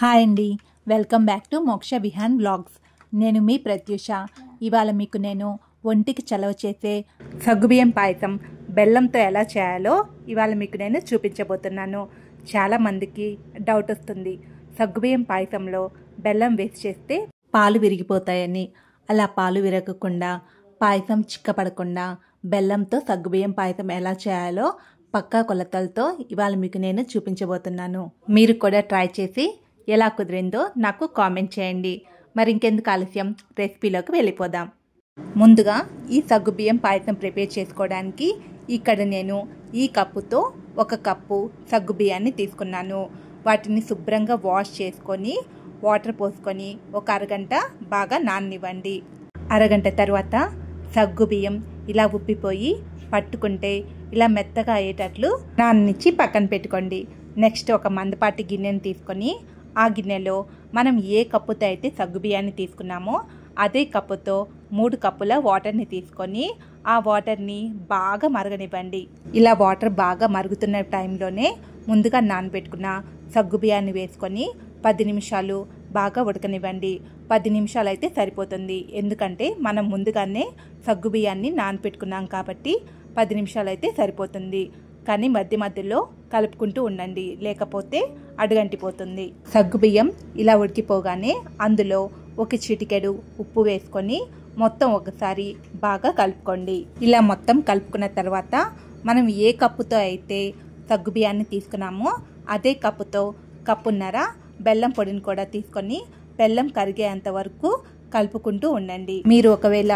Hi అండి, welcome back to మోక్ష Vihaan blogs. నేను మీ ప్రత్యూష. ఇవాళ మీకు నేను ఒంటికి చలవ చేసే సగ్గుబియ్యం పాయసం బెల్లంతో ఎలా చేయాలో ఇవాళ మీకు నేను చూపించబోతున్నాను. చాలామందికి డౌట్ వస్తుంది, సగ్గుబియ్యం పాయసంలో బెల్లం వేసి చేస్తే పాలు విరిగిపోతాయని. అలా పాలు విరగకుండా, పాయసం చిక్కపడకుండా బెల్లంతో సగ్గుబియ్యం పాయసం ఎలా చేయాలో పక్కా కొలతలతో ఇవాళ మీకు నేను చూపించబోతున్నాను. మీరు కూడా ట్రై చేసి ఎలా కుదిరిందో నాకు కామెంట్ చేయండి. మరి ఇంకెందుకు ఆలస్యం, రెసిపీలోకి వెళ్ళిపోదాం. ముందుగా ఈ సగ్గుబియ్యం పాయసం ప్రిపేర్ చేసుకోవడానికి ఇక్కడ నేను ఈ కప్పుతో 1 కప్పు సగ్గుబియ్యాన్ని తీసుకున్నాను. వాటిని శుభ్రంగా వాష్ చేసుకొని వాటర్ పోసుకొని ఒక అరగంట బాగా నాననివ్వండి. అరగంట తర్వాత సగ్గుబియ్యం ఇలా ఉబ్బిపోయి పట్టుకుంటే ఇలా మెత్తగా అయ్యేటట్లు నాననిచ్చి పక్కన పెట్టుకోండి. నెక్స్ట్ ఒక మందపాటి గిన్నెని తీసుకొని ఆ గిన్నెలో మనం ఏ కప్పుతో అయితే సగ్గుబియ్యాన్ని తీసుకున్నామో అదే కప్పుతో 3 కప్పుల వాటర్ని తీసుకొని ఆ వాటర్ని బాగా మరగనివ్వండి. ఇలా వాటర్ బాగా మరుగుతున్న టైంలోనే ముందుగా నానబెట్టుకున్న సగ్గుబియ్యాన్ని వేసుకొని 10 నిమిషాలు బాగా ఉడకనివ్వండి. 10 నిమిషాలు అయితే సరిపోతుంది, ఎందుకంటే మనం ముందుగానే సగ్గుబియ్యాన్ని నానబెట్టుకున్నాం కాబట్టి 10 నిమిషాలు అయితే సరిపోతుంది. కానీ మధ్య మధ్యలో కలుపుకుంటూ ఉండండి, లేకపోతే అడుగంటిపోతుంది. సగ్గుబియ్యం ఇలా ఉడికిపోగానే అందులో 1 చిటికెడు ఉప్పు వేసుకొని మొత్తం ఒకసారి బాగా కలుపుకోండి. ఇలా మొత్తం కలుపుకున్న తర్వాత మనం ఏ కప్పుతో అయితే సగ్గుబియ్యాన్ని తీసుకున్నామో అదే కప్పుతో కప్పున్నర బెల్లం పొడిని కూడా తీసుకొని బెల్లం కరిగేంత వరకు కలుపుకుంటూ ఉండండి. మీరు ఒకవేళ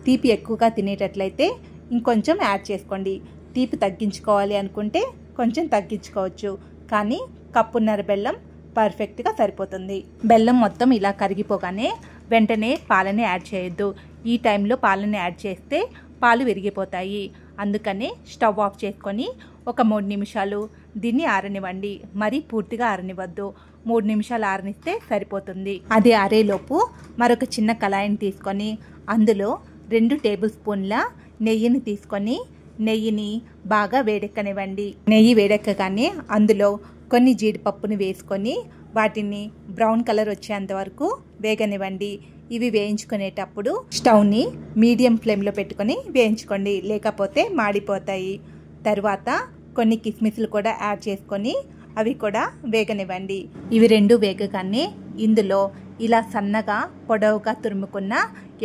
తీపి ఎక్కువగా తినేటట్లయితే ఇంకొంచెం యాడ్ చేసుకోండి. తీపి తగ్గించుకోవాలి అనుకుంటే కొంచెం తగ్గించుకోవచ్చు, కానీ కప్పున్నర బెల్లం పర్ఫెక్ట్గా సరిపోతుంది. బెల్లం మొత్తం ఇలా కరిగిపోగానే వెంటనే పాలని యాడ్ చేయొద్దు. ఈ టైంలో పాలని యాడ్ చేస్తే పాలు విరిగిపోతాయి. అందుకని స్టవ్ ఆఫ్ చేసుకొని ఒక 3 నిమిషాలు దీన్ని ఆరనివ్వండి. మరీ పూర్తిగా ఆరనివ్వద్దు, 3 నిమిషాలు ఆరనిస్తే సరిపోతుంది. అది ఆరేలోపు మరొక చిన్న కళాయిని తీసుకొని అందులో 2 టేబుల్ స్పూన్ల నెయ్యిని తీసుకొని నెయ్యిని బాగా వేడెక్కనివ్వండి. నెయ్యి వేడెక్కగానే అందులో కొన్ని జీడిపప్పుని వేసుకొని వాటిని బ్రౌన్ కలర్ వచ్చేంత వరకు వేగనివ్వండి. ఇవి వేయించుకునేటప్పుడు స్టవ్ని మీడియం ఫ్లేమ్లో పెట్టుకొని వేయించుకోండి, లేకపోతే మాడిపోతాయి. తర్వాత కొన్ని కిస్మిస్లు కూడా యాడ్ చేసుకొని అవి కూడా వేగనివ్వండి. ఇవి 2 వేగగానే ఇందులో ఇలా సన్నగా పొడవుగా తురుముకున్న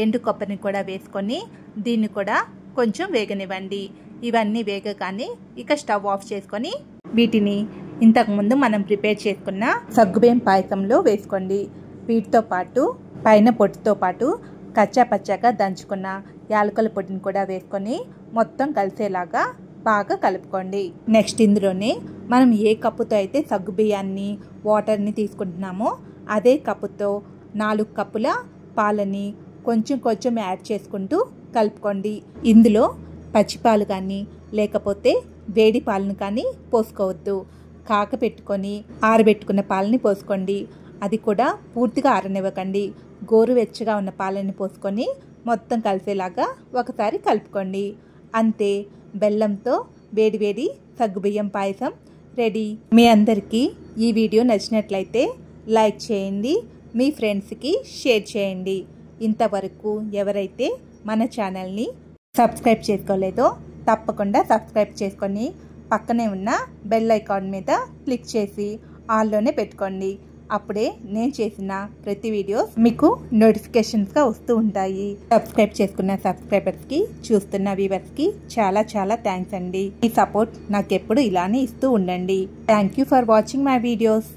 ఎండు కొబ్బరిని కూడా వేసుకొని దీన్ని కూడా కొంచెం వేగనివ్వండి. ఇవన్నీ వేగగానే ఇక స్టవ్ ఆఫ్ చేసుకొని వీటిని ఇంతకుముందు మనం ప్రిపేర్ చేసుకున్న సగ్గుబియ్యం పాయసంలో వేసుకోండి. వీటితో పాటు పైన పొట్టుతో పాటు కచ్చా పచ్చాగా దంచుకున్న యాలకుల పొడిని కూడా వేసుకొని మొత్తం కలిసేలాగా బాగా కలుపుకోండి. నెక్స్ట్ ఇందులోనే మనం ఏ కప్పుతో అయితే సగ్గుబియ్యాన్ని వాటర్ని తీసుకుంటున్నామో అదే కప్పుతో 4 కప్పుల పాలని కొంచెం కొంచెం యాడ్ చేసుకుంటూ కలుపుకోండి. ఇందులో పచ్చిపాలు కానీ లేకపోతే వేడి పాలను కానీ పోసుకోవద్దు. కాకపెట్టుకొని ఆరబెట్టుకున్న పాలని పోసుకోండి. అది కూడా పూర్తిగా ఆరనివ్వకండి. గోరువెచ్చగా ఉన్న పాలని పోసుకొని మొత్తం కలిసేలాగా ఒకసారి కలుపుకోండి. అంతే, బెల్లంతో వేడివేడి సగ్గుబియ్యం పాయసం రెడీ. మీ అందరికీ ఈ వీడియో నచ్చినట్లయితే లైక్ చేయండి, మీ ఫ్రెండ్స్కి షేర్ చేయండి. ఇంతవరకు ఎవరైతే మన ఛానల్ని సబ్స్క్రైబ్ చేసుకోలేదో తప్పకుండా సబ్స్క్రైబ్ చేసుకొని పక్కనే ఉన్న బెల్ ఐకాన్ మీద క్లిక్ చేసి ఆల్లోనే పెట్టుకోండి. అప్పుడే నేను చేసిన ప్రతి వీడియోస్ మీకు నోటిఫికేషన్స్గా వస్తూ ఉంటాయి. సబ్స్క్రైబ్ చేసుకున్న సబ్స్క్రైబర్స్కి, చూస్తున్న వ్యూవర్స్కి చాలా చాలా థ్యాంక్స్ అండి. ఈ సపోర్ట్ నాకు ఎప్పుడు ఇలానే ఇస్తూ ఉండండి. Thank you for watching my videos.